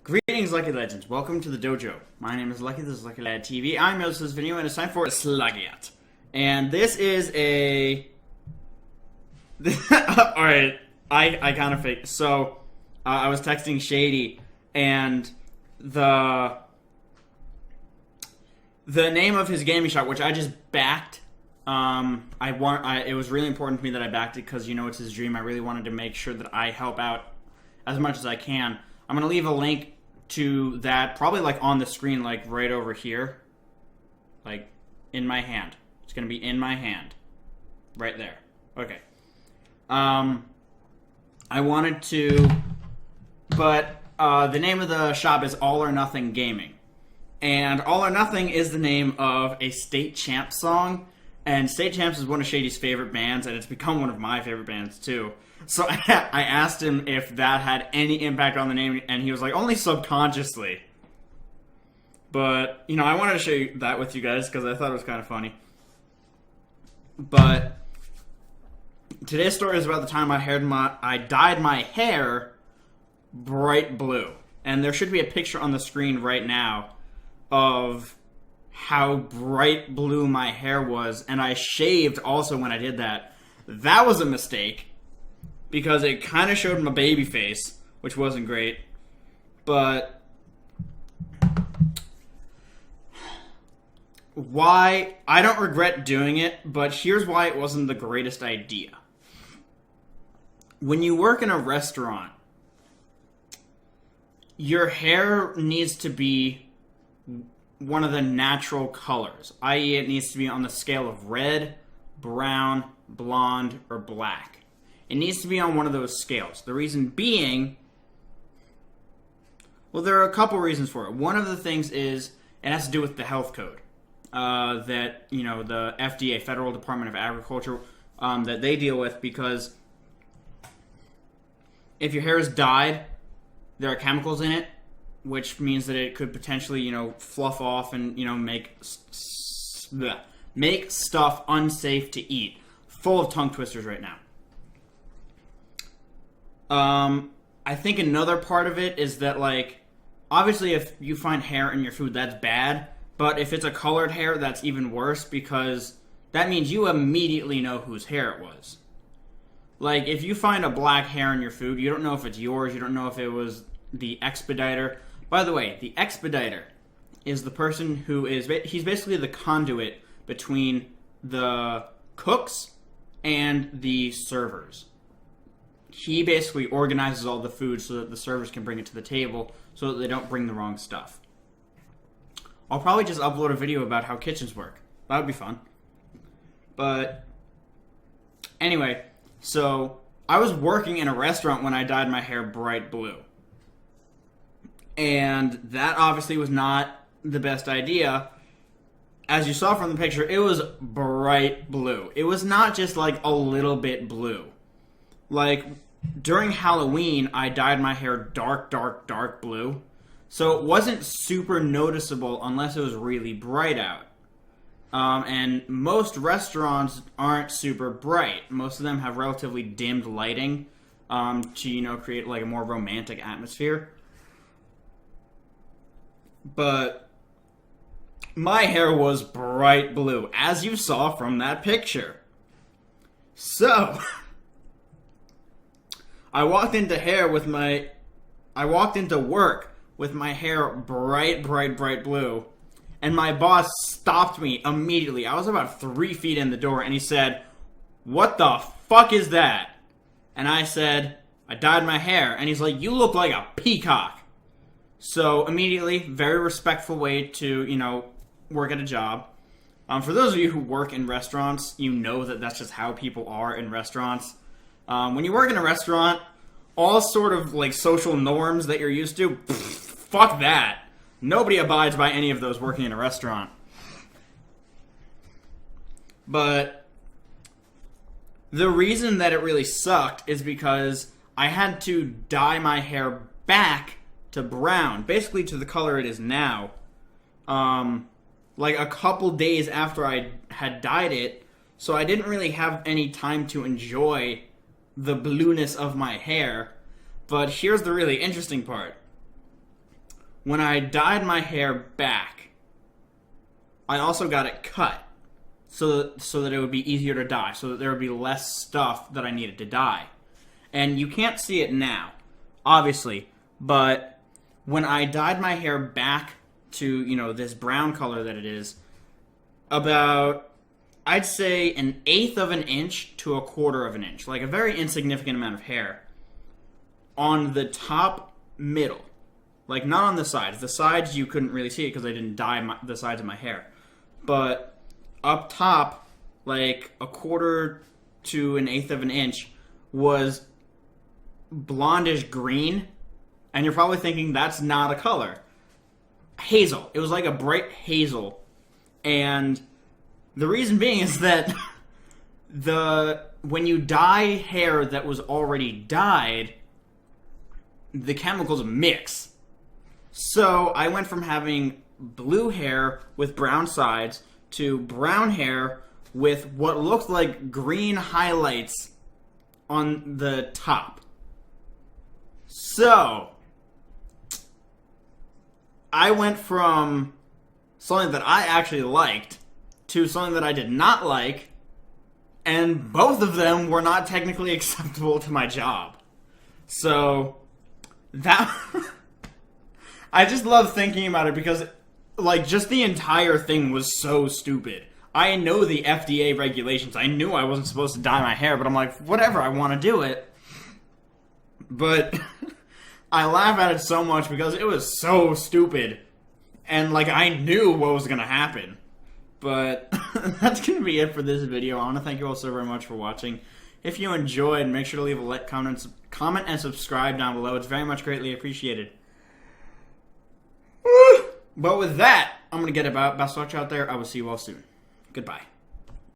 Greetings, Lucky Legends. Welcome to the dojo. My name is Lucky. This is Lucky Lad TV. I'm your host of this video, and it's time for ISLAGIATT. And this is a... Alright, I kind of faked. So, I was texting Shady, and the name of his gaming shop, which I just backed, it was really important to me that I backed it because, you know, it's his dream. I really wanted to make sure that I help out as much as I can. I'm going to leave a link to that, probably like on the screen, like right over here, like in my hand. It's going to be in my hand, right there. Okay. I wanted to, but the name of the shop is All or Nothing Gaming. And All or Nothing is the name of a State Champs song. And State Champs is one of Shady's favorite bands, and it's become one of my favorite bands too. So I asked him if that had any impact on the name, and he was like, only subconsciously. But, you know, I wanted to show you that with you guys because I thought it was kind of funny. But today's story is about the time I dyed my hair bright blue. And there should be a picture on the screen right now of how bright blue my hair was. And I shaved also when I did that. That was a mistake, because it kind of showed my baby face, which wasn't great. But why? I don't regret doing it, but here's why it wasn't the greatest idea. When you work in a restaurant, your hair needs to be one of the natural colors, i.e. it needs to be on the scale of red, brown, blonde, or black. It needs to be on one of those scales. The reason being, well, there are a couple reasons for it. One of the things is it has to do with the health code that, you know, the FDA, Federal Department of Agriculture, that they deal with, because if your hair is dyed, there are chemicals in it, which means that it could potentially, you know, fluff off and, you know, make stuff unsafe to eat. Full of tongue twisters right now. I think another part of it is that, like, obviously if you find hair in your food, that's bad. But if it's a colored hair, that's even worse, because that means you immediately know whose hair it was. Like, if you find a black hair in your food, you don't know if it's yours, you don't know if it was the expediter. By the way, the expediter is the person who is, he's basically the conduit between the cooks and the servers. He basically organizes all the food so that the servers can bring it to the table so that they don't bring the wrong stuff. I'll probably just upload a video about how kitchens work. That would be fun. But anyway, so I was working in a restaurant when I dyed my hair bright blue. And that obviously was not the best idea. As you saw from the picture, it was bright blue. It was not just like a little bit blue. Like, during Halloween, I dyed my hair dark, dark, dark blue. So it wasn't super noticeable unless it was really bright out. And most restaurants aren't super bright. Most of them have relatively dimmed lighting to, you know, create like a more romantic atmosphere. But my hair was bright blue, as you saw from that picture. So I walked into work with my hair bright, bright, bright blue, and my boss stopped me immediately. I was about 3 feet in the door, and he said, "What the fuck is that?" And I said, "I dyed my hair." And he's like, "You look like a peacock." So immediately, very respectful way to, you know, work at a job. For those of you who work in restaurants, you know that that's just how people are in restaurants. When you work in a restaurant, all sort of like social norms that you're used to, fuck that. Nobody abides by any of those working in a restaurant. But the reason that it really sucked is because I had to dye my hair back to brown, basically to the color it is now, like a couple days after I had dyed it, so I didn't really have any time to enjoy the blueness of my hair. But here's the really interesting part. when I dyed my hair back, I also got it cut so that it would be easier to dye, so that there would be less stuff that I needed to dye. And you can't see it now, obviously, but when I dyed my hair back to, you know, this brown color that it is, about, I'd say, 1/8 of an inch to 1/4 of an inch, like a very insignificant amount of hair, on the top middle. Like, not on the sides. The sides, you couldn't really see it because I didn't dye the sides of my hair. But up top, like 1/4 to 1/8 of an inch, was blondish green. And you're probably thinking, that's not a color. Hazel. It was like a bright hazel. And the reason being is that when you dye hair that was already dyed, the chemicals mix. So I went from having blue hair with brown sides to brown hair with what looked like green highlights on the top. So I went from something that I actually liked to something that I did not like, and both of them were not technically acceptable to my job. So that I just love thinking about it because, like, just the entire thing was so stupid. I know the FDA regulations. I knew I wasn't supposed to dye my hair, but I'm like, whatever, I want to do it. But I laugh at it so much because it was so stupid. And, like, I knew what was going to happen. But that's going to be it for this video. I want to thank you all so very much for watching. If you enjoyed, make sure to leave a like, comment, and subscribe down below. It's very much greatly appreciated. But with that, I'm going to get about. Best luck out there. I will see you all soon. Goodbye.